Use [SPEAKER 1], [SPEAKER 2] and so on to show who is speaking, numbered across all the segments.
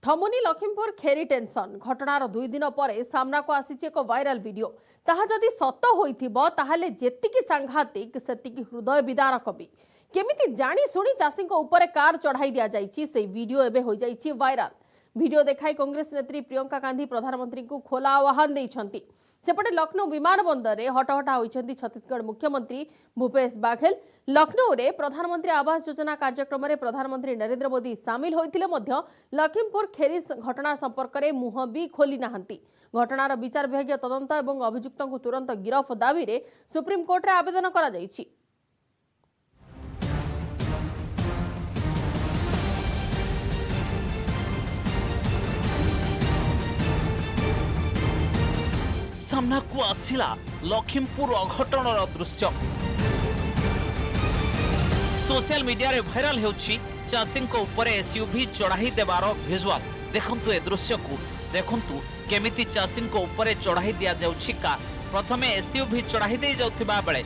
[SPEAKER 1] थमुनी Lakhimpur Kheri tension घटनार 2 दिन पर सामना को आसी एक वायरल वीडियो ताहा जदि सत होइथिबो ताहाले जेतिकी सांघातिक सेतिकी हृदय विदारक भी केमिति जानी सुनी चाषी ऊपर कार चढ़ाई दिया जाइछि से वीडियो एबे हो जाइछि वायरल। वीडियो देखाई कांग्रेस नेत्री प्रियंका गांधी प्रधानमंत्री को खोला आह्वान देइछंती। सेपटे लखनऊ विमान बंदर में हटहटा होइछंती छत्तीसगढ़ मुख्यमंत्री भूपेश बाघेल। लखनऊ रे प्रधानमंत्री आवास योजना कार्यक्रम में प्रधानमंत्री नरेंद्र मोदी सामिल होइथिले मध्य लखीमपुर खेरी घटना संपर्क में मुह भी खोली नाहंती। घटनार विचार विभागीय तदंत और अभियुक्तों को तुरंत गिरफ दाबी रे सुप्रीम कोर्ट रे आवेदन करा जाइछि।
[SPEAKER 2] सामना को आसिला लखीमपुर अघटनर दृश्य। सोशल मीडिया रे भाइराल हेउछि चाषी ऊपर एसयूवी चढ़ाई देवार विजुअल। देखंतु ए दृश्य को देखंतु केमिति चाषी ऊपर चढ़ाई दिया जाउछि कार। प्रथमे एसयूवी चढ़ाई दे जाउथिबा बेले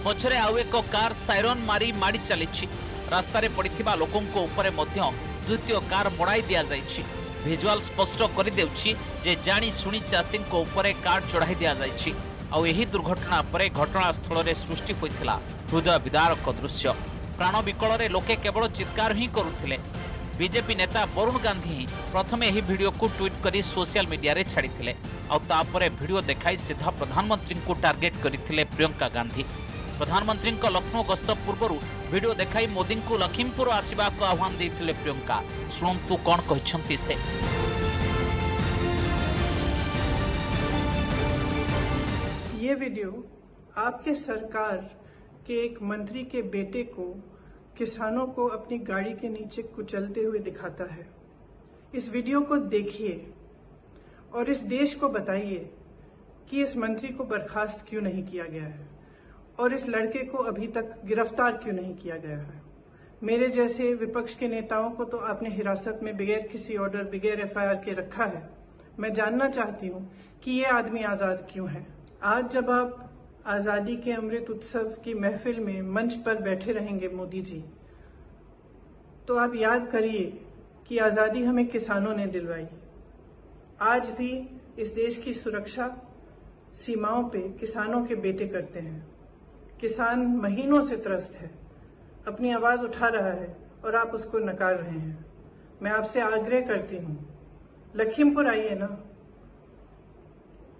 [SPEAKER 2] पछरे आउ एक कार साइरन मारी माडी चलिछि। रास्ता रे पड़िथिबा लोकंको ऊपर मध्य द्वितीय कार मडाई दिया जाइछि। विजुअल स्पष्ट कर देउछि जे जानी सुनी चाषी ऊपर कार चढ़ाई दिया जाइछि। आउ एही दुर्घटना परे घटनास्थल रे सृष्टि होइथिला हृदय विदारक दृश्य। प्राण विकल रे लोके केवल चित्कार ही करुथिले। बीजेपी नेता वरुण गांधी ही प्रथमे एही वीडियो को ट्वीट करी सोशल मीडिया रे छाड़िथिले। आउ तापरे वीडियो देखाई सीधा प्रधानमंत्री को टार्गेट करिथिले प्रियंका गांधी। प्रधानमंत्री को लखनऊ गस्त पूर्व वीडियो देखाई मोदी को लखीमपुर आसवा को आह्वान देथिले प्रियंका। शुणंतु कौन कहिसंती से।
[SPEAKER 3] ये वीडियो आपके सरकार के एक मंत्री के बेटे को किसानों को अपनी गाड़ी के नीचे कुचलते हुए दिखाता है। इस वीडियो को देखिए और इस देश को बताइए कि इस मंत्री को बर्खास्त क्यों नहीं किया गया है और इस लड़के को अभी तक गिरफ्तार क्यों नहीं किया गया है। मेरे जैसे विपक्ष के नेताओं को तो आपने हिरासत में बगैर किसी ऑर्डर बगैर एफआईआर के रखा है। मैं जानना चाहती हूं कि ये आदमी आजाद क्यों है। आज जब आप आजादी के अमृत उत्सव की महफिल में मंच पर बैठे रहेंगे मोदी जी, तो आप याद करिए कि आजादी हमें किसानों ने दिलवाई। आज भी इस देश की सुरक्षा सीमाओं पे किसानों के बेटे करते हैं। किसान महीनों से त्रस्त है, अपनी आवाज उठा रहा है और आप उसको नकार रहे हैं। मैं आपसे आग्रह करती हूं, लखीमपुर आइए ना।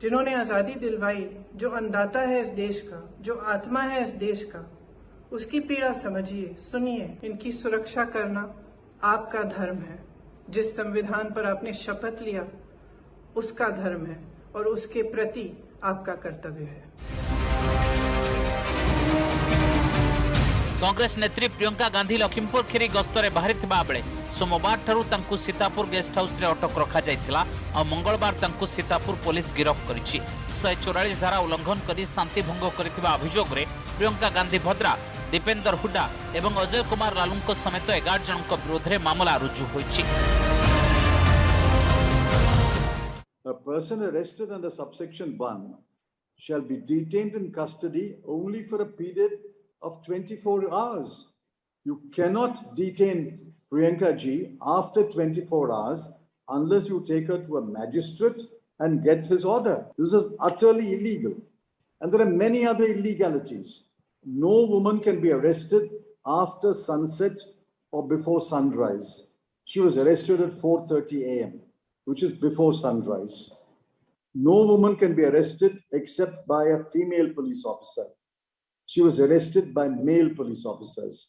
[SPEAKER 3] जिन्होंने आजादी दिलवाई, जो अन्नदाता है इस देश का, जो आत्मा है इस देश का, उसकी पीड़ा समझिए, सुनिए। इनकी सुरक्षा करना आपका धर्म है। जिस संविधान पर आपने शपथ लिया उसका धर्म है और उसके प्रति आपका कर्तव्य है।
[SPEAKER 2] कांग्रेस नेत्री प्रियंका गांधी लखीमपुर खेरी गस्तरे बाहरी बेले सोमवार ठारू तांकु सीतापुर गेस्ट हाउस रे अटक रखा जाइथिला और मंगलवार तांकु सीतापुर पुलिस गिरफ्त करिछि। 144 धारा उल्लंघन करी शांति भंग करिथिबा अभियोग रे प्रियंका गांधी भद्रा, दीपेंद्र हुड्डा एवं अजय कुमार लालुंको समेत 11 जनक विरोध रे मामला रुजु होइछि।
[SPEAKER 4] A person arrested under subsection 1 shall be detained in custody only for a period of 24 hours. You cannot detain Priyanka ji after 24 hours unless you take her to a magistrate and get his order. This is utterly illegal. And there are many other illegalities. No woman can be arrested after sunset or before sunrise. She was arrested at 4:30 a.m., which is before sunrise. No woman can be arrested except by a female police officer. She was arrested by male police officers.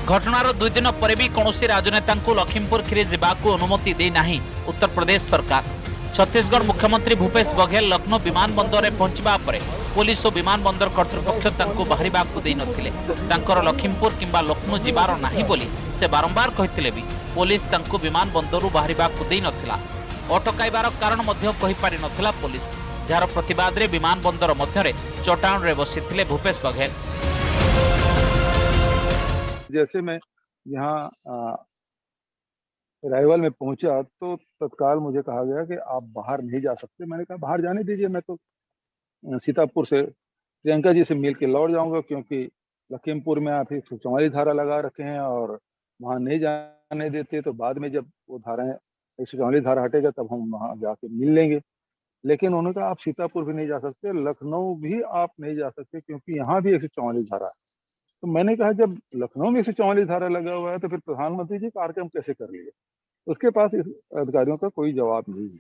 [SPEAKER 2] घटनार 2 दिन पर भी कौनसी राजनेता लखीमपुर खेरी जावाक अनुमति दे नाही उत्तर प्रदेश सरकार। छत्तीसगढ़ मुख्यमंत्री भूपेश बघेल लखनऊ विमान बंदर में पहुंचवा पर पुलिस और विमान बंदर कर्तृपक्ष तांको बाहरिबाकू देई नथिले। तांकर लखीमपुर किंबा लखनऊ जिबार नाही बोली से बारंबार कहिथिले भी पुलिस तांको विमान बंदरु बाहरिबाकू देई नथिला। अटकाइबार कारण मध्य कहि पारि नथिला पुलिस, जार प्रतिवाद रे विमान बंदर मध्य चटाण रे बसिथिले भूपेश बघेल।
[SPEAKER 5] जैसे मैं यहाँ राइवल में पहुंचा तो तत्काल मुझे कहा गया कि आप बाहर नहीं जा सकते। मैंने कहा बाहर जाने दीजिए, मैं तो सीतापुर से प्रियंका जी से मिल के लौट जाऊंगा, क्योंकि लखीमपुर में आप 144 धारा लगा रखे हैं और वहां नहीं जाने देते, तो बाद में जब वो धाराएं 144 धारा हटेगा तब हम वहां जाके मिल लेंगे। लेकिन उन्होंने कहा आप सीतापुर भी नहीं जा सकते, लखनऊ भी आप नहीं जा सकते, क्योंकि यहाँ भी 144 धारा है। तो मैंने कहा जब लखनऊ में 144 धारा लगा हुआ है तो फिर प्रधानमंत्री जी कार्यक्रम कैसे कर लिए? उसके पास इस अधिकारियों का कोई जवाब नहीं है।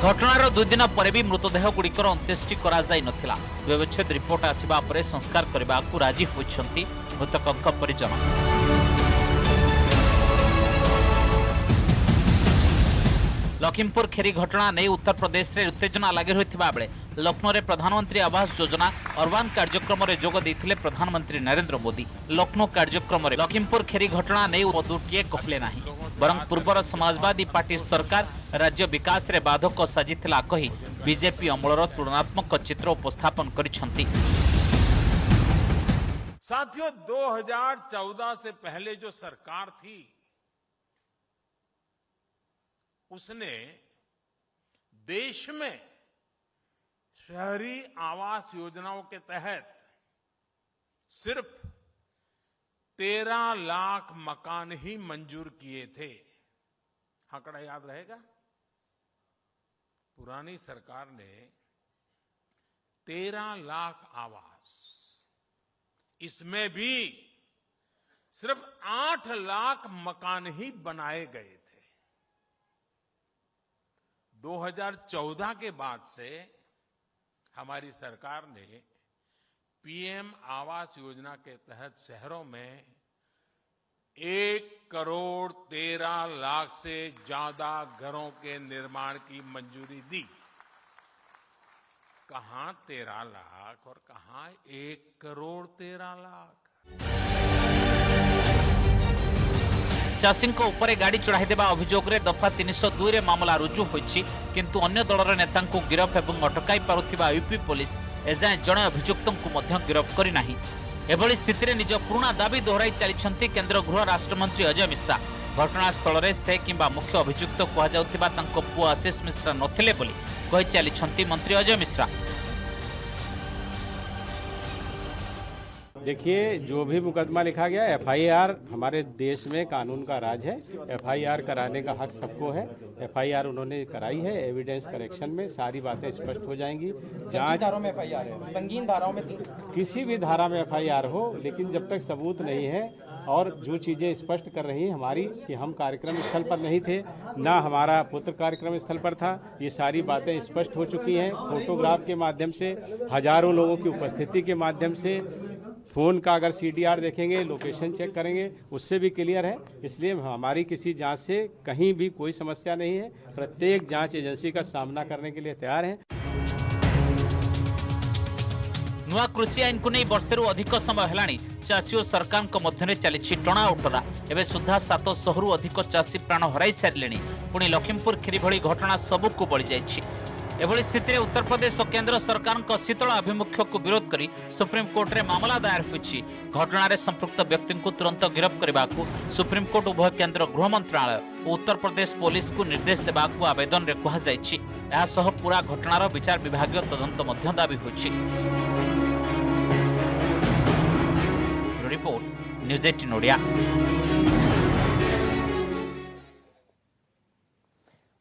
[SPEAKER 2] घटनार 2 दिन पर भी मृतदेह गुड़िकर अंत्येष्टि करा जाई नथिला। व्यवच्छेद रिपोर्ट आसिबा परे संस्कार करबाकू राजी होइछंती मृतकଙ୍କ परिजन। लखीमपुर खेरी घटना नहीं उत्तर प्रदेश रे उत्तेजना लगी रहिथिबा बेले लखनऊ रे प्रधानमंत्री आवास योजना अर्बान कार्यक्रम रे जोग देथिले प्रधानमंत्री नरेंद्र मोदी। लखनऊ कार्यक्रम रे लखीमपुर खेरी घटना नहीं पदुटिए कहले नाही, बरं पूर्वर समाजवादी पार्टी सरकार राज्य विकास रे बाधक साजिथिला कही बीजेपी अमलर तुलनात्मक चित्र उपस्थापन करिसंती।
[SPEAKER 6] साथियों, 2014 से पहले जो सरकार थी उसने देश में शहरी आवास योजनाओं के तहत सिर्फ 13 लाख मकान ही मंजूर किए थे। आंकड़ा याद रहेगा? पुरानी सरकार ने 13 लाख आवास, इसमें भी सिर्फ 8 लाख मकान ही बनाए गए थे। 2014 के बाद से हमारी सरकार ने पीएम आवास योजना के तहत शहरों में 1 करोड़ 13 लाख से ज्यादा घरों के निर्माण की मंजूरी दी। कहां 13 लाख और कहां 1 करोड़ 13 लाख।
[SPEAKER 2] चाषी उपरे गाड़ी चढ़ाई देवा अभियोग रे दफा 302 रे मामला रुजु होइछि, किंतु अन्य दलर नेता गिरफ एवं अटकाई पारुथिबा यूपी पुलिस एजाए जड़े अभियुक्त को गिरफ करि नाही। एभली स्थिति रे निज पुराना दाबी दोहराई चलिछंती केंद्र गृह राष्ट्रमंत्री अजय मिश्रा। घटनास्थल रे से किंबा मुख्य अभियुक्त कहा जाउथिबा तांको पुओ आशीष मिश्रा नथिले बोली कहि चलिछंती मंत्री अजय मिश्रा।
[SPEAKER 7] देखिए, जो भी मुकदमा लिखा गया एफआईआर हमारे देश में कानून का राज है। एफआईआर कराने का हक सबको है। एफआईआर उन्होंने कराई है। एविडेंस करेक्शन में सारी बातें स्पष्ट हो जाएंगी। जांच धाराओं में एफआईआर है, संगीन धाराओं में किसी भी धारा में एफआईआर हो, लेकिन जब तक सबूत नहीं है और जो चीज़ें स्पष्ट कर रही हैं हमारी कि हम कार्यक्रम स्थल पर नहीं थे, ना हमारा पुत्र कार्यक्रम स्थल पर था, ये सारी बातें स्पष्ट हो चुकी हैं। फोटोग्राफ के माध्यम से, हजारों लोगों की उपस्थिति के माध्यम से, फोन का अगर सीडीआर देखेंगे, लोकेशन चेक करेंगे, उससे भी क्लियर है। इसलिए हमारी किसी जांच से कहीं भी कोई समस्या नहीं है। प्रत्येक जांच एजेंसी का सामना करने के लिए तैयार है।
[SPEAKER 2] नुआ कृषि आईन को नहीं वर्षेरु अधिक समय हेलाणी चाषी और सरकार मध्य चली टणा उटरा। एवं सुधा 700 अधिक चाषी प्राण हराई सारे। पुणी लखीमपुर खीरी भली घटना सबको बढ़ी जाइए। एभली स्थिति में उत्तर प्रदेश और केंद्र सरकार शीतल आभिमुख्य को विरोध कर सुप्रीम कोर्ट में मामला दायर होइछि। घटना संपृक्त व्यक्ति को तुरंत गिरफ्त करने को सुप्रीम कोर्ट उभय केंद्र गृह मंत्रालय और उत्तर प्रदेश पुलिस को निर्देश देवा आवेदन में कहुଯାଇଛି। पूरा घटनार विचार विभाग तदंत मध्य दाबी होइछि। Report news 18 Odia.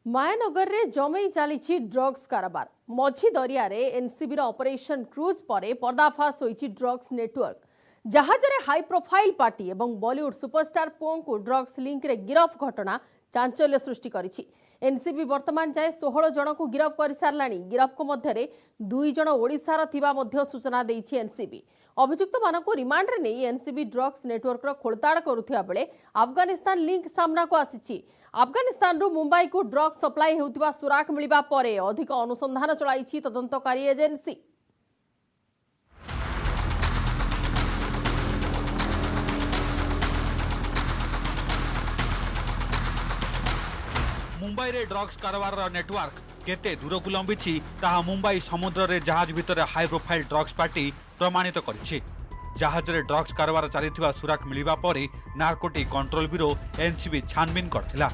[SPEAKER 1] मायानगर रे जमई चली ड्रग्स कारोबार। मझी दरिया रे एनसीबी ऑपरेशन क्रूज पर पर्दाफाश होइछि ड्रग्स नेटवर्क। जहाज रे हाई प्रोफाइल पार्टी एवं बॉलीवुड सुपरस्टार पुओं को ड्रग्स लिंक रे गिरफ घटना चांचल्य सृष्टि करिछि। एनसीबी वर्तमान जाए 16 जन को गिरफ कर सारलानी। गिरफ को मध्य 2 जन ओडिशार थिबा मध्य सूचना देइछि एनसीबी। अभियुक्त मानक रिमांड रे नहीं एनसीबी ड्रग्स नेटवर्क रो खोलताड़ करुथिबा बेले अफगानिस्तान लिंक सामना को आसीछि। अफगानिस्तान रू मुंबई को ड्रग्स सप्लाई होउथिबा सुराक मिलिबा परे अधिक अनुसंधान चलाइछि तदंतकारी एजेंसी।
[SPEAKER 8] मुंबई रे ड्रग्स कारोबार नेटवर्क केते दूर को लंबिछि ताहा मुंबई समुद्र रे जहाज भितर हाई प्रोफाइल ड्रग्स पार्टी प्रमाणित करिछि। जहाज रे ड्रग्स कारोबार चलिथिबा सुराक मिलिबा परे नार्कोटिक कंट्रोल ब्यूरो एनसीबी छानबीन करथिला।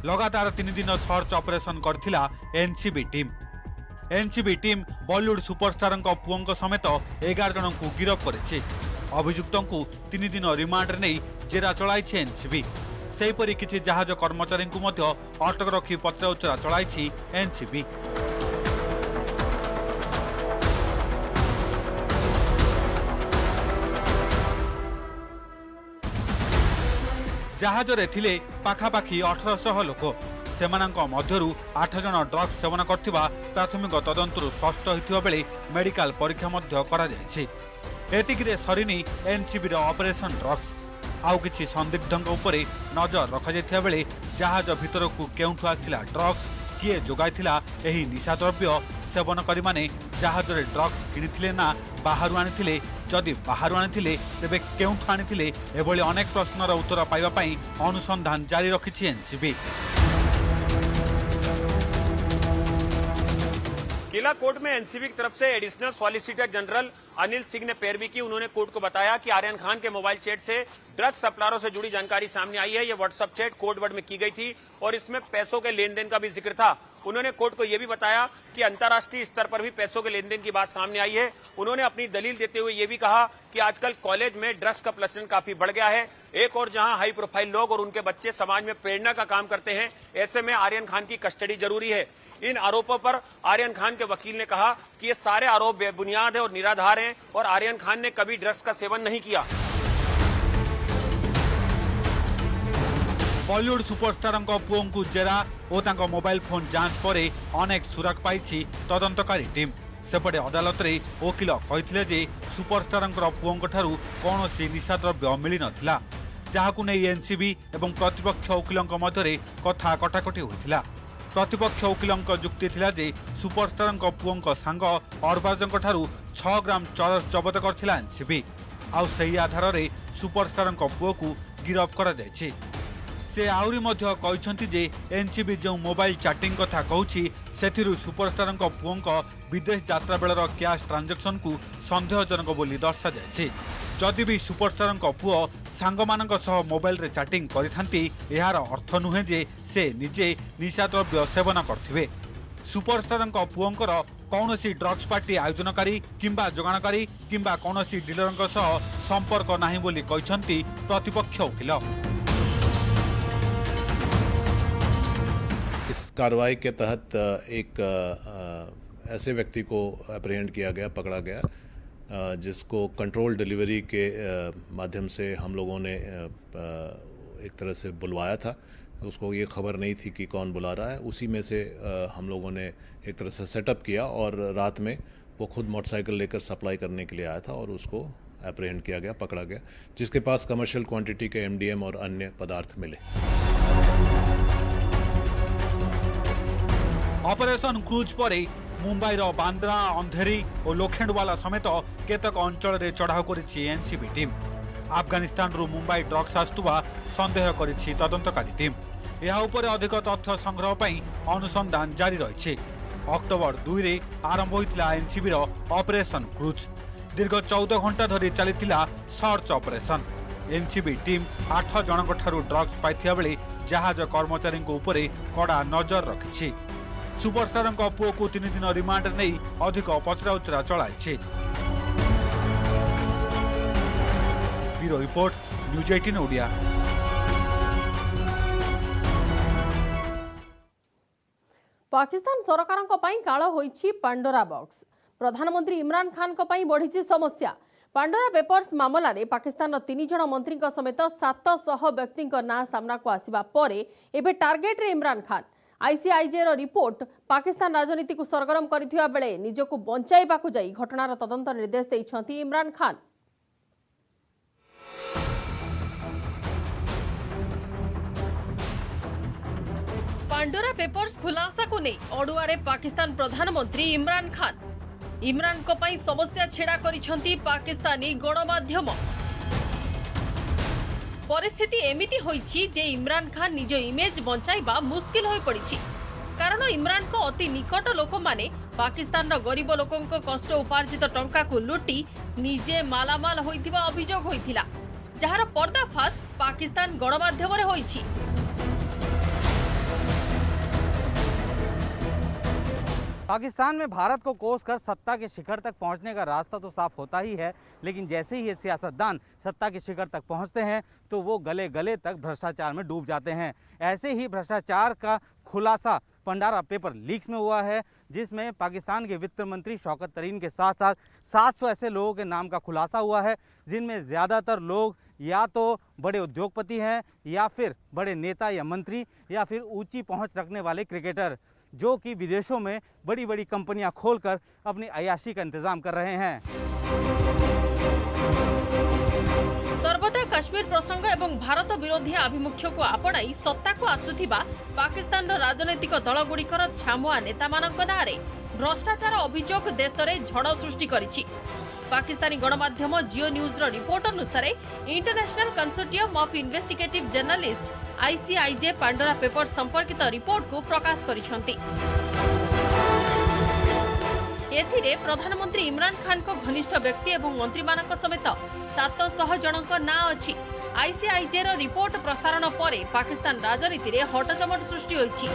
[SPEAKER 8] लगातार 3 दिन सर्च ऑपरेशन करथिला NCB team. NCB team Bollywood superstar पुओं समेत 11 जन को गिरफ करिछि। अभियुक्तଙ୍କୁ 3 दिन रिमांड नहीं जेरा चलाई एनसीबी। सेहीपरि किछि जहाज कर्मचारी अटक रखी पचराउचरा चलाई एनसीबी। जहाजरे थिले पाखापाखि 1800 लोक। सेमानंक मध्यरु 8 जन ड्रग्स सेवन करथिबा प्राथमिक तदंतरु स्पष्ट होइथिबा बेले मेडिकल परीक्षा मध्य करा जायछि। एतिकिरे सरिनी एनसीबी रो ऑपरेशन ड्रग्स। आउ किछि संदिग्धंक उपरे नजर रखा जायथिबा बेले जहाज भितरकु केउठु आसिला ड्रग्स, किए जोगाइथिला एही निशा द्रव्य, सेवनकारी माने जहाजरे ड्रग्स किनिथिले ना बाहरु आनिथिले, जदि बाहरु आनिथिले तेबे केउठु आनिथिले, एभली अनेक प्रश्नर उत्तर पाइबा पई अनुसंधान जारी रखिछि एनसीबी।
[SPEAKER 9] किला कोर्ट में एनसीबी की तरफ से additional solicitor general Anil Singh ने पैरवी की। उन्होंने कोर्ट को बताया कि आर्यन खान के मोबाइल चैट से ड्रग्स सप्लायरों से जुड़ी जानकारी सामने आई है। ये व्हाट्सएप चैट कोड वर्ड में की गई थी और इसमें पैसों के लेन देन का भी जिक्र था। उन्होंने कोर्ट को यह भी बताया कि अंतर्राष्ट्रीय स्तर पर भी पैसों के लेन देन की बात सामने आई है। उन्होंने अपनी दलील देते हुए ये भी कहा कि आजकल कॉलेज में ड्रग्स का प्रचलन काफी बढ़ गया है। एक और जहां हाई प्रोफाइल लोग और उनके बच्चे समाज में प्रेरणा का काम करते हैं, ऐसे में आर्यन खान की कस्टडी जरूरी है। इन आरोपों पर आर्यन खान के वकील ने कहा कि ये सारे आरोप बेबुनियाद है और निराधार हैं और आर्यन खान ने कभी ड्रग्स का सेवन नहीं किया।
[SPEAKER 8] बॉलीवुड सुपरस्टार पुओं को जेरा और मोबाइल फोन जांच पर अनेक सुराग पाई तदंतकारी टीम। सेपटे अदालत रे वकिल कहिथिले जे सुपरस्टार पुओं ठारू कौनसी निशा द्रव्य मिली नथिला, जहाकु नै एनसीबी एवं प्रतिपक्ष वकिलंक मध्यरे कथा कटाकटी होइथिला। प्रतिपक्ष वकिलंक जुक्ति थिला जे सुपरस्टार पुओंक सांग अरबाजंक ठारू 6 ग्राम चरस जबत करथिला एनसीबी। आउ सही आधार रे सुपरस्टार पुओ को गिरफ करा जायछि। से आउरी मध्य कहिसंती जे एनसीबी जो मोबाइल चैटिंग कथा कहूछि सेथिरु सुपरस्टार पुओंक विदेश यात्रा बेलर कैश ट्रांजैक्शन को संदेहजनक बोली दर्शा जायछि। जदि भी सुपरस्टार पुओ सांगमानक सह मोबाइल रे चैटिंग करिथांती, एहार अर्थ नुहे जे से निजे निशा द्रव्य सेवन करथिबे। सुपरस्टार पुओंकर कौनसी ड्रग्स पार्टी आयोजनकारी किंबा जोगाणकारी किंबा कौनसी डीलरंक सह संपर्क नाही बोली कहिसंती प्रतिपक्ष वकिल।
[SPEAKER 10] इस कार्रवाई के तहत एक ऐसे व्यक्ति को अप्रहेंड किया गया, पकड़ा गया, जिसको कंट्रोल डिलीवरी के माध्यम से हम लोगों ने एक तरह से बुलवाया था। उसको ये खबर नहीं थी कि कौन बुला रहा है। उसी में से हम लोगों ने एक तरह से सेटअप किया और रात में वो खुद मोटरसाइकिल लेकर सप्लाई करने के लिए आया था और उसको अप्रहेंड किया गया, पकड़ा गया, जिसके पास कमर्शियल क्वांटिटी के एमडीएम और अन्य पदार्थ मिले।
[SPEAKER 8] ऑपरेशन क्रूज पर मुंबई बांद्रा, अंधेरी और लोखेंडवाला समेत केतक अंचल रे चढ़ाऊ करिछि एनसीबी टीम। अफगानिस्तान रु मुंबई ड्रग्स आसुवा संदेह करिछि तदंतकारी टीम। यह उपर अधिक तथ्य संग्रह पई अनुसंधान जारी रहिछि। अक्टोबर 2 रे आरंभ होइतिला एनसीबी रो ऑपरेशन क्रूज। दीर्घ 14 घंटा धरी चलितिला सर्च ऑपरेशन। एनसीबी टीम 8 जनक ठारू ड्रग्स पाइथिया बेले जहाज कर्मचारी उपरे कड़ा नजर रखिछि। सुपरस्टार पुओ को 3 दिन रिमांड नहीं अधिक पचराउचरा चलाई। Bureau report, news 18 Odia.
[SPEAKER 1] Pakistan सरकार काल होइछि पांडोरा बॉक्स। प्रधानमंत्री इमरान खान बढ़ी समस्या। पांडोरा पेपर्स मामला रे पाकिस्तान 3 जन मंत्री समेत 700 व्यक्ति ना सामना को आसिबा परे एबे टार्गेट रे इमरान खान। आईसीआईजे रो रिपोर्ट पाकिस्तान राजनीति को सरगरम करथिबा बेले निजको बंचाइबा को जाई घटनार तदंत निर्देश दैछंती इमरान खान। पांडोरा पेपर्स खुलासा को नहीं अड़ुआरे पाकिस्तान प्रधानमंत्री इमरान खान। इमरान को पई समस्या छेड़ा करिसंती पाकिस्तानी गणमाध्यम। परिस्थिति एमिति होइछि जे इमरान खान निज इमेज बंचाइबा मुश्किल होई पड़िछि। कारण इमरान को अति निकट लोक माने पाकिस्तान रो गरीब लोकंक कष्ट उपार्जित टंका को लुटी निजे मालामाल होइथिबा अभियोग होइथिला, जहार पर्दाफाश पाकिस्तान गणमाध्यम रे होइछि।
[SPEAKER 11] पाकिस्तान में भारत को कोस कर सत्ता के शिखर तक पहुंचने का रास्ता तो साफ होता ही है, लेकिन जैसे ही ये सियासतदान सत्ता के शिखर तक पहुंचते हैं तो वो गले गले तक भ्रष्टाचार में डूब जाते हैं। ऐसे ही भ्रष्टाचार का खुलासा पंडारा पेपर लीक्स में हुआ है, जिसमें पाकिस्तान के वित्त मंत्री शौकत तरीन के साथ साथ 700 ऐसे लोगों के नाम का खुलासा हुआ है, जिनमें ज़्यादातर लोग या तो बड़े उद्योगपति हैं या फिर बड़े नेता या मंत्री या फिर ऊंची पहुंच रखने वाले क्रिकेटर, जो कि विदेशों में बड़ी बड़ी कंपनियां खोलकर अपनी अयाशी का इंतजाम कर रहे हैं।
[SPEAKER 1] सर्वदा काश्मीर प्रसंग एवं भारत विरोधी आभिमुख्य को आपणाई सत्ता को आसुथिबा पाकिस्तान राजनैतिक दलगुड़िकर छामुआ नेता मानक नारे भ्रष्टाचार अभियोग देश में झड़ सृष्टि करिछि। पाकिस्तानी गणमाध्यम जियो न्यूज रिपोर्ट अनुसार International Consortium of Investigative Journalist ICIJ Pandora Paper संपर्कित रिपोर्ट को प्रकाश करिसेंति। एथिरे प्रधानमंत्री इमरान खान को घनिष्ठ व्यक्ति एवं मंत्री मानक समेत 700 जनक ना अछि। आईसीआईजे रो रिपोर्ट प्रसारण परे पाकिस्तान राजनीति रे हटचमट सृष्टि होइछि।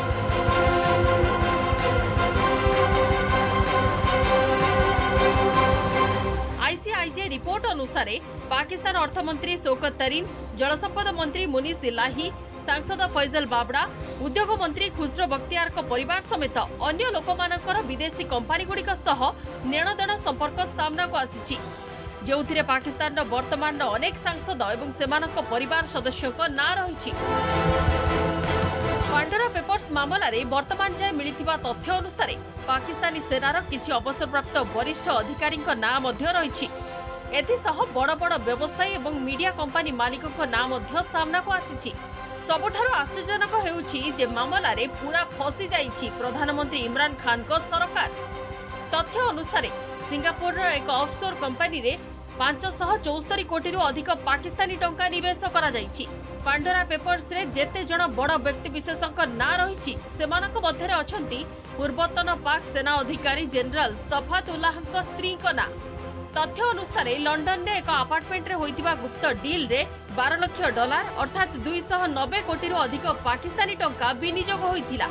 [SPEAKER 1] आईसीआईजे रिपोर्ट अनुसार पाकिस्तान अर्थमंत्री शौकत तरीन, जलसंपद मंत्री मुनीस इलाही, सांसद फैजल बाबड़ा, उद्योग मंत्री खुसरो बख्तियार को परिवार समेत अन्य लोकमानकर विदेशी कंपनी गुड़िक सह नेणदेण संपर्क सामना को आसीछि, जेउथिरे पाकिस्तान वर्तमान अनेक सांसद एवं सेमानक परिवार सदस्यों का ना रहिछि। पांडोरा पेपर्स मामला रे वर्तमान जाय मिलिथिबा तथ्य अनुसार पाकिस्तानी सेनार किछि अवसरप्राप्त वरिष्ठ अधिकारी ना मध्य रहिछि। एथिसह बड़ बड़ व्यवसायी एवं मीडिया कंपनी मालिकों ना मध्य सामना को आसीछि। सबुठारु आश्चर्यजनक हेउछि जे मामला रे पूरा फसी जाइछि प्रधानमंत्री इमरान खान को सरकार। तथ्य अनुसार सिंगापुर एक ऑफशोर कंपनी रे 574 कोटी रु अधिक पाकिस्तानी टंका निवेश करा जाइछि। पांडोरा पेपर्स रे जेते जण बड़ व्यक्ति विशेषक ना रहिछि सेमानक मध्यरे अछंती पूर्वतन पाक सेना अधिकारी जनरल सफात उल्लाहक स्त्री को ना। तथ्य अनुसार लंडन रे एक अपार्टमेंट रे होइतिबा गुप्त डील रे $12 लाख अर्थात 290 कोटी रु अधिक पाकिस्तानी टंका विनियोग होइथिला।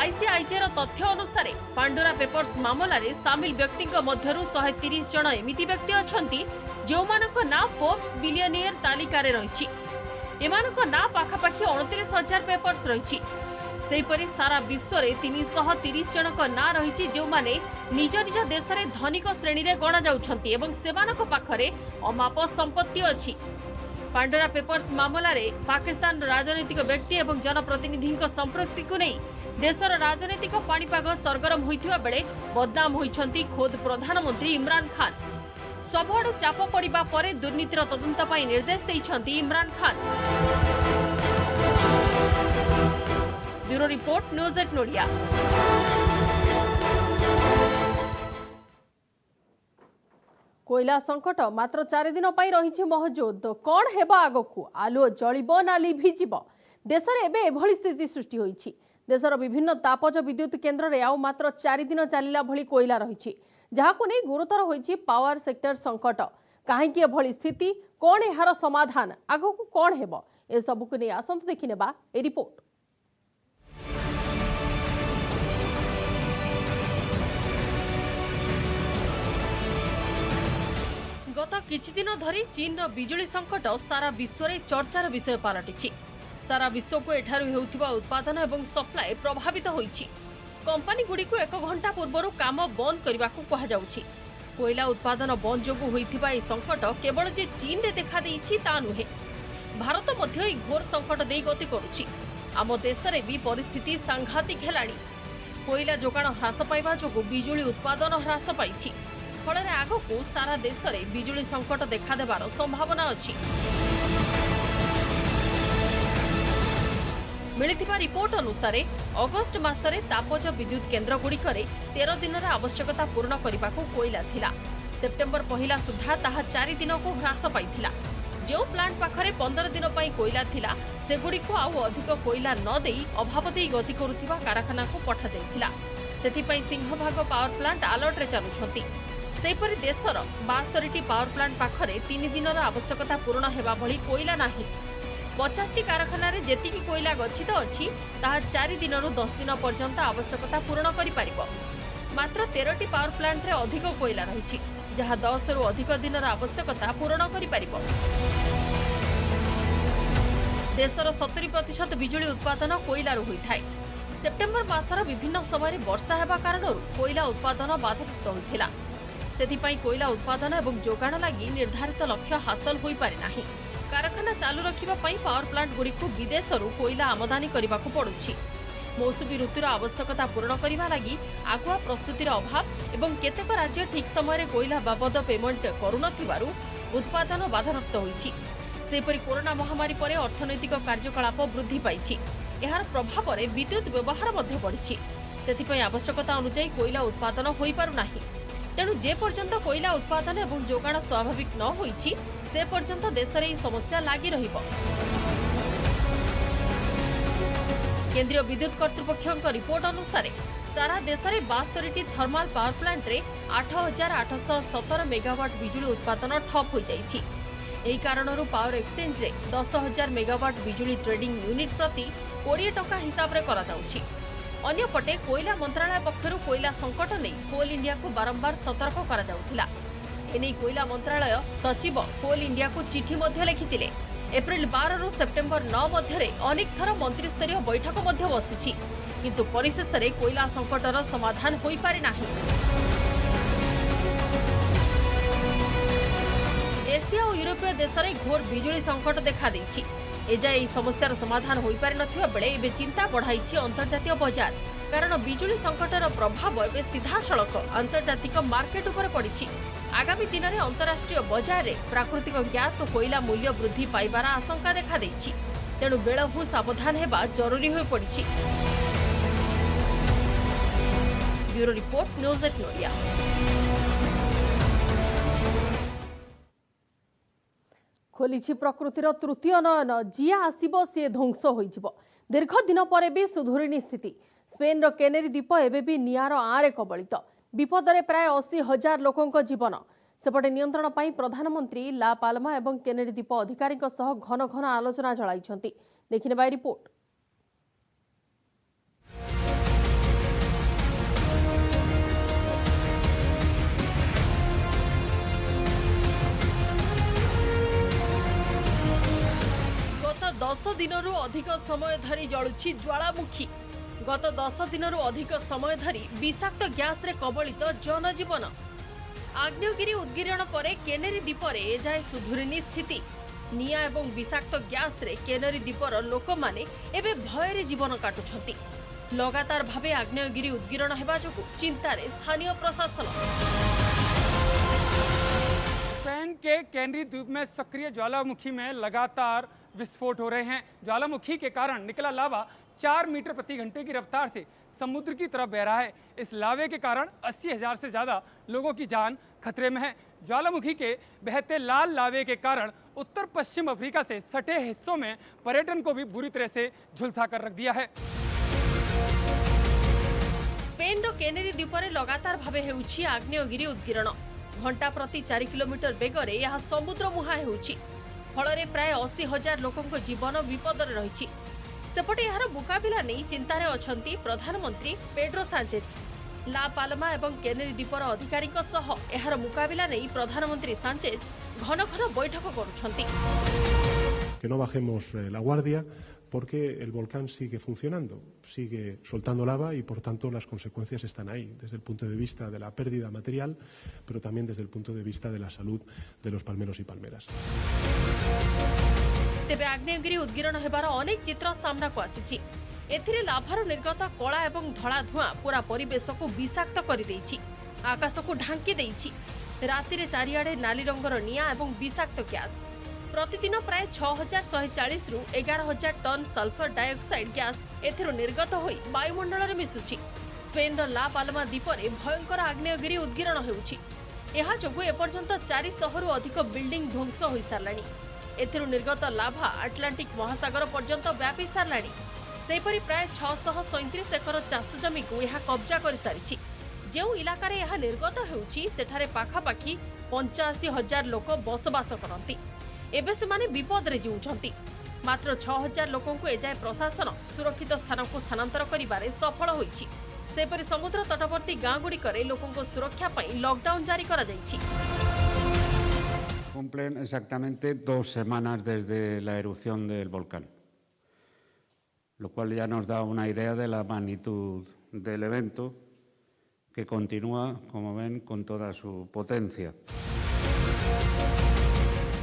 [SPEAKER 1] आईसीआईजे रो तथ्य अनुसार पांडोरा पेपर्स मामला रे सामिल व्यक्ति मध्यरु 130 जण एमिति व्यक्ति अछंती जो मानक ना फोर्ब्स बिलियनियर तालिका रे रहिछि। एमानक ना पाखापाखि 29,000 पेपर्स रहिछि। सेहिपरि सारा विश्व रे 330 जनक ना रहिछि जो माने निज निज देश रे धनिक श्रेणी रे गणा जाउछंती एवं सेमानक पाखरे अमाप संपत्ति अछि। पांडोरा पेपर्स मामला रे पाकिस्तान राजनैतिक व्यक्ति एवं जनप्रतिनिधि संपृक्ति को नहीं देशर राजनैतिक पाणीपाग सरगरम होइथिबा बेले बदनाम होइछंती खोद प्रधानमंत्री इमरान खान। सबआडु चाप पड़िबा परे दुर्नीतिर तदंत पई निर्देश दैछंती Imran Khan. Bureau report news eight नोडिया। कोयला संकट मात्र 4 दिन पई रहिछि महजूद। कोन हेबा आगकु आलुओ जळिबो ना लिभिजिबो? देश रे एबे एभली स्थिति सृष्टि होइछि। देशर विभिन्न तापज विद्युत केन्द्र रे आउ मात्र 4 दिन चलिला भली कोयला रहिछि, जहाकु नै गुरुतर होइछि पावर सेक्टर संकट। काहेकि एभली स्थिति, कोन एहार समाधान, आगकु कोन हेबो, ए सबकु नै आसंतु देखिनेबा ए रिपोर्ट। गत किछि दिन धरी चीन रो बिजुली संकट सारा विश्व रे चर्चार विषय पालटिछि। सारा विश्व को एठारु हेउथिबा उत्पादन एवं सप्लाई प्रभावित होइछि। कंपनी गुडी को 1 घंटा पूर्व काम बंद करबाकू कहा जाउछि। कोयला उत्पादन बंद जोगु होइथिबा ए संकट केवल जे चीन रे देखा देइछि ता नुहे, भारत मध्य ई घोर संकट देई गति करूछि। आम देश रे भी परिस्थिति सांघातिक हेलाणी। कोयला जोगाण ह्रास पाइबा जोगु बिजुली उत्पादन ह्रास पाइछि। फଳରେ आगकू सारा देश रे बिजुली संकट देखा देबार संभावना अछि। मिलिथिबा रिपोर्ट अनुसार अगस्त मासरे तापज विद्युत केन्द्र गुड़िकरे 13 दिन आवश्यकता पूर्ण करने कोयला थिला। सेप्टेम्बर पहला सुधा ताहा 4 दिन को ह्रास पाइथिला। जो प्लांट पाखरे 15 दिन पई कोयला थिला सेगुड़िको आउ अधिक कोयला न देई अभाव देई गति करुथिबा कारखाना को पठा जाइथिला। सेथिपई सिंहभाग पावर प्लांट अलर्ट रे चालुछंती। सेहिपरि देशर 62टी पावर प्लांट पाखरे 3 दिन आवश्यकता पूर्ण हेबा भली कोयला नाही। 50टी कारखाना जेतिकी कोईला गच्छित अछि ताहा 4 दिनरू 10 दिन पर्यंत आवश्यकता पूर्ण करि पारिबो। मात्र 13टी पावर प्लांट रे अधिक कोईला रहिछि जहाँ 10 रु अधिक दिनर आवश्यकता पूर्ण करि पारिबो। देशर 70% बिजुली उत्पादन कोईलारू होइथाय। सेप्टेम्बर मासर विभिन्न समय वर्षा हेबा कारणरू कोईला उत्पादन बाधाप्राप्त होइथिला। सेथिपाई कोईला उत्पादन एवं जोगाण लागि निर्धारित लक्ष्य हासिल होई पारि नाही। कारखाना चालू रखिबा पई पावर प्लांट गुड़िक विदेशरू कोईला आमदानी करबाकू पड़ुछि। मौसुमी ऋतुर आवश्यकता पूर्ण करबा लागि आगुआ प्रस्तुतिर अभाव एवं केतेक राज्य ठीक समय कोईला बाबद पेमेंट करुनथिबारु उत्पादन बाधाप्राप्त होइछि। सेपरि कोरोना महामारी परे अर्थनैतिक कार्यकलाप वृद्धि पाइछि। एहार प्रभाव रे विद्युत व्यवहार मध्ये बढ़िछि। सेथिपई आवश्यकता अनुसार कोईला उत्पादन होई पारु नाही। तेणु जे पर्यंत कोईला उत्पादन एवं जोगाण स्वाभाविक न होइछि से पर्यंत देश में समस्या लगी रहिबो। केंद्रीय विद्युत कर्तृपक्ष रिपोर्ट अनुसार सारा देश में 72टी थर्माल पावर प्लांट रे 8,817 मेगावाट बिजुली उत्पादन ठप हो जाइछि। एही कारणरू पावर एक्सचेंज रे 10,000 मेगावाट बिजुली ट्रेडिंग यूनिट प्रति 20 टका हिसाब रे करा जाउछि। अन्यपटे कोईला मंत्रालय पक्षरु कोईला संकट नहीं कोल इंडिया को बारंबार सतर्क करा जाउथिला। एने कोईला मंत्रालय सचिव कोल इंडिया को चिठी मध्य लिखिथिले। एप्रिल 12 रु सेप्टेम्बर 9 मध्यरे अनेक थर मंत्री स्तरीय बैठक मध्य बसिछि किंतु परिशेष रे कोईला संकटर समाधान होई पारि नाही। एशिया और यूरोपीय देश में घोर बिजुली संकट देखा देइछि। एजाए एही समस्यार समाधान होई पारि नथिबा बेले एबे चिंता बढ़ाइछि अंतर्जातीय बजार। कारण बिजुली संकटर प्रभाव एबे सीधा सड़क अंतर्जातिक मार्केट उपर पड़िछि। आगामी दिन में अंतर्राष्ट्रीय बजार में प्राकृतिक गैस और कोईला मूल्य वृद्धि पाइबार आशंका देखा देइछि। तेणु बेलहु सावधान हेबा जरूरी होई पड़िछि। Bureau report news 8 India. खोलिछि प्रकृतिर तृतीय नयन। जिया आसीबो से ध्वंस होइजिबो। दीर्घ दिन पर भी सुधुरिनी स्थिति। स्पेन रो केनेरी द्वीप एबे भी नियार आरे कबलित। विपदरे प्राय 80,000 लोकंक जीवन। सेपटे नियंत्रण पाई प्रधानमंत्री ला पाल्मा एवं केनेरी द्वीप अधिकारी सह घन घन आलोचना चलाइछंती। देखिने बाय रिपोर्ट। गत 10 दिनरू अधिक समय धरी जळुछि ज्वालामुखी। गत 10 दिनरू अधिक समय धरी विषाक्त गैस रे कबलित जनजीवन। आग्नेयगिरी उद्गिरण परे केनेरी द्वीप रे एजाए सुधुरिनी स्थिति। निया एवं विषाक्त गैस रे केनेरी द्वीपर लोक माने एबे भयरे जीवन काटुछंती। लगातार भावे आग्नेयगिरी उद्गिरण हेबा जोगु चिंतारे स्थानीय प्रशासन।
[SPEAKER 12] स्पेन के केनरी द्वीप में सक्रिय ज्वालामुखी में लगातार विस्फोट हो रहे हैं। ज्वालामुखी के कारण निकला लावा 4 मीटर प्रति घंटे की रफ्तार से समुद्र की तरफ बह रहा है। इस लावे के कारण 80,000 से ज्यादा लोगों की जान खतरे में है। ज्वालामुखी के बहते लाल लावे के कारण उत्तर पश्चिम अफ्रीका से सटे हिस्सों में पर्यटन को भी बुरी तरह से झुलसा कर रख दिया है।
[SPEAKER 1] स्पेन रो केनेरी द्वीप रे लगातार भावे हेउछि आग्नेयगिरी उद्गिरण। घंटा प्रति 4 किलोमीटर बेगरे यह समुद्र मुहां हेउछि। फल प्राय 80,000 लोकंक जीवन विपदरे रहिछि। सेपटे यार मुकाबिला नहीं चिंतारे अछंती प्रधानमंत्री पेड्रो सांचेज। ला पाल्मा एवं केनेरी द्वीपर अधिकारी सह यार मुकाबिला नहीं प्रधानमंत्री सांचेज घन घन बैठक करुछंती।
[SPEAKER 13] Que no bajemos la guardia porque el volcán sigue funcionando, sigue soltando lava y por tanto las consecuencias están ahí, desde el punto de vista de la pérdida material, pero también desde el punto de vista de la salud de los palmeros y palmeras.
[SPEAKER 1] तेबे आग्नेयगिरी उद्गिरण हेबार अनेक चित्र सामना को आसीछि। एथिरे लाभार निर्गत कला एवं धड़ा धुआं पूरा परिवेश को विषाक्त कर देइछि। आकाश को ढांकी देइछि। राति रे चारिआडे नाली रंगर निया एवं विषाक्त गैस। प्रतिदिन प्राय 6,140 रु 11,000 टन सल्फर डाइऑक्साइड गैस एथिरो निर्गत होई वायुमंडल रे मिसुछि। स्पेन रो ला पाल्मा द्वीप रे भयंकर आग्नेयगिरी उद्गिरण हेउछि। एहा जोगु एपर्यंत 400 रु अधिक बिल्डिंग ध्वंस होई सारलानी। एथिरो निर्गत लाभा आटलांटिक महासागर पर्यंत व्यापी सारलानी। सेपरि प्राय 637 एकर चाष जमी को यह कब्जा कर सारिछि। जेउ इलाका रे यह निर्गत हेउछि सेठारे पाखापाखि 85,000 लोक बसवास करंती। एबे से माने विपद रे जीउछंती। मात्र 6000 लोकों को एजाए प्रशासन सुरक्षित स्थान को स्थानांतर करिबारे सफल होईछि। सेपरि समुद्र तटवर्ती गाँ गुड़िकरे लोकों सुरक्षा पई लॉकडाउन जारी करा जाईछि।
[SPEAKER 14] Cumplen exactamente 2 semanas desde la erupción del volcán, lo cual ya nos da una idea de la magnitud del evento, que continúa, como ven, con toda su potencia.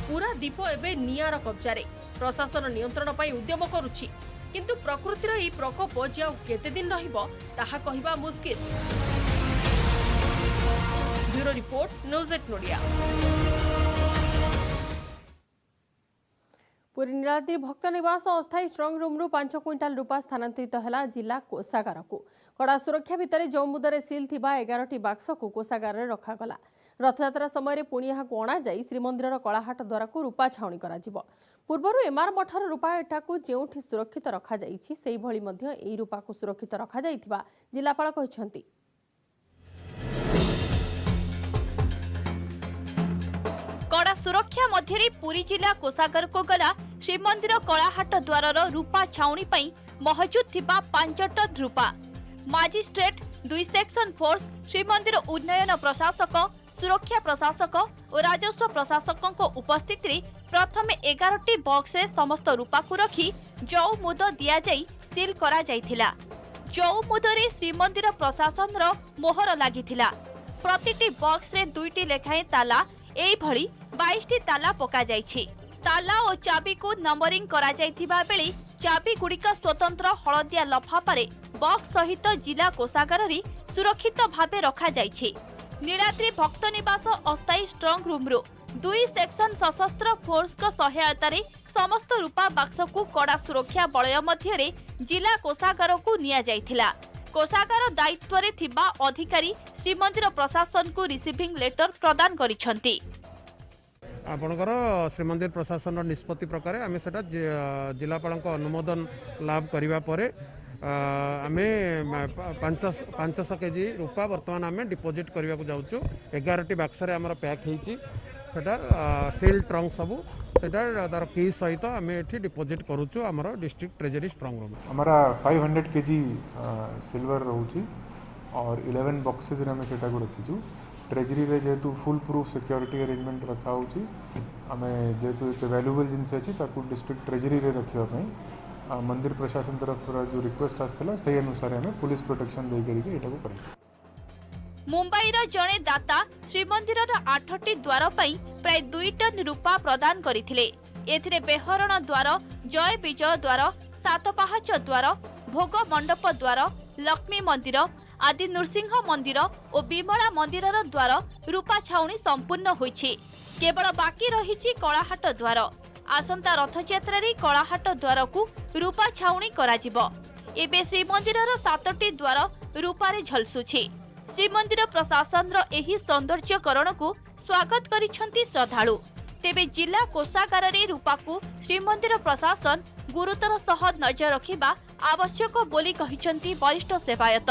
[SPEAKER 1] पूरा दीप एबे नियार कब्जारे प्रशासन नियंत्रण पाई उद्यम करुछि, किंतु प्रकृतिर ई प्रकोप जे केते दिन रहिबो ताहा कहिबा मुश्किल। ब्यूरो रिपोर्ट, न्यूज 8 नोडिया। पुरी नीलाद्री भक्त निवास अस्थायी स्ट्रंग रूम रु 5 क्विंटाल रूपा स्थानांतरित है जिला कोषागार को। कड़ा सुरक्षा भितर जो मुदरे सील थिबा 11टी बाक्स को कोषागार रे रखागला। रथयात्रा समय पुणी यहाँ अणा जाई श्रीमंदिर कलाहाट द्वारा को रूपा छाउणी करा जिवो। पूर्वरु एमआर मठर रूपा एठाकू जेउठी सुरक्षित रखा जाईछि सेही भली मध्य एई रूपा को सुरक्षित रखा जाईथिबा जिलापाल कहिसंती।
[SPEAKER 15] कड़ा सुरक्षा मध्य पुरी जिला कोषागार को गला श्रीमंदिर कलाहाट द्वार रूपा छाउणी पई महजूद थिबा 5 टन रूपा। मजिस्ट्रेट 2 सेक्शन फोर्स श्रीमंदिर उन्नयन प्रशासक सुरक्षा प्रशासक और राजस्व प्रशासक उपस्थित प्रथमे 11टी बॉक्स रे समस्त रूपा को रखी जौ मुद दिया जाई सील करा जाइथिला। जौ मुदरे श्रीमंदिर प्रशासन रो मोहर लागिथिला। प्रतिटी बॉक्स रे 2टी लेखाएं ताला एई भली 22टी ताला पका जाइछि। ताला और चाबी को नंबरिंग करा जाइथिबा बेले चाबी गुड़िका स्वतंत्र हलदिया लफाफारे बॉक्स सहित जिला कोषागार रे सुरक्षित भावे रखा जाइछि। नीलाद्री भक्त निवास अस्थायी स्ट्रंग रूम रु 2 सेक्शन सशस्त्र फोर्स को सहायता रे समस्त रूपा बाक्स को कड़ा सुरक्षा बलय मध्य रे जिला कोषागार को निया जाइथिला। कोषागार दायित्व रे थिबा अधिकारी श्रीमंदिर प्रशासन को रिसीविंग लेटर प्रदान करिसंती।
[SPEAKER 16] आपणकर श्रीमंदिर प्रशासन निष्पत्ति प्रकार आम से जिलापाल अनुमोदन लाभ करने आमे 500 केजी रूपा बर्तमान आम डिपोजिट करने को जाऊँ। 11टी बाक्स आमर पैक होटा सील ट्रंक सबू सेटा तार की सहित आम ये डिपोजिट करुचु आमर डिस्ट्रिक्ट ट्रेजरी स्ट्रंग रूम।
[SPEAKER 17] हमारा 500 केजी सिल्वर रोची और 11 बॉक्सेस आम से रखीचु। ट्रेजरी रे जेहेतु फुल प्रूफ सिक्योरिटी अरेंजमेंट रखा होची आम जेहेतु वैल्यूएबल जिनस अच्छी डिस्ट्रिक्ट ट्रेजरी रे रखापी मंदिर प्रशासन तरफ जो रिक्वेस्ट आसला से अनुसार आम पुलिस प्रोटेक्शन दे कर।
[SPEAKER 15] मुंबईर जड़े दाता श्रीमंदिर 8टी द्वार पर प्राय 2 टन रूपा प्रदान करथिले। एथिरे बेहरण द्वार, जय विजय द्वार, सातपाहाच द्वार, भोग मंडप द्वार, लक्ष्मी मंदिर आदि नृसिंह मंदिर और विमला मंदिर द्वार रूपा छाउणी संपूर्ण होइछि। केवल बाकी रहिछि कलाहाट द्वार। आसंता रथयात्रा रे कलाहाट द्वार को रूपा छाउणी कराजिबो। एबे श्रीमंदिर 7टी द्वार रूपारे झलसुछि। श्रीमंदिर प्रशासन एही सौंदर्यकरण को स्वागत करिसंती श्रद्धालु। तेबे जिला कोषागार रे रूपा को श्रीमंदिर प्रशासन गुरुतर सह नजर रखिबा आवश्यक बोली कहिसंती वरिष्ठ सेवायत।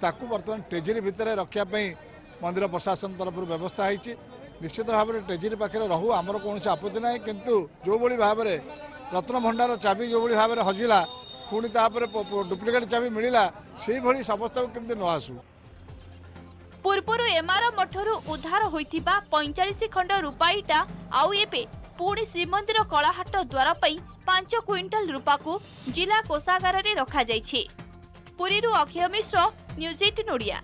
[SPEAKER 18] ताकू बर्तमान ट्रेजरी भितर रखापी मंदिर प्रशासन तरफ व्यवस्था है। निश्चित भाव में ट्रेजरी पाखे रहू आमर कौन आपत्ति ना, किंतु जो भाव में रत्न भंडार चाबी जो भाव में हजिला पुणी डुप्लिकेट चाबी मिलला से भली समस्त केमती न आसू।
[SPEAKER 15] पूर्वरु एमआर मठरू उद्धार होइथिबा 45 खंड रूपाईटा आउ एबे पुणी श्रीमंदिर कलाहाट द्वार पई 5 क्विंटल रूपा को जिला कोषागार रे रखा जाइछि। पुरीरू अक्षय मिश्र, न्यूज 18 ओडिया।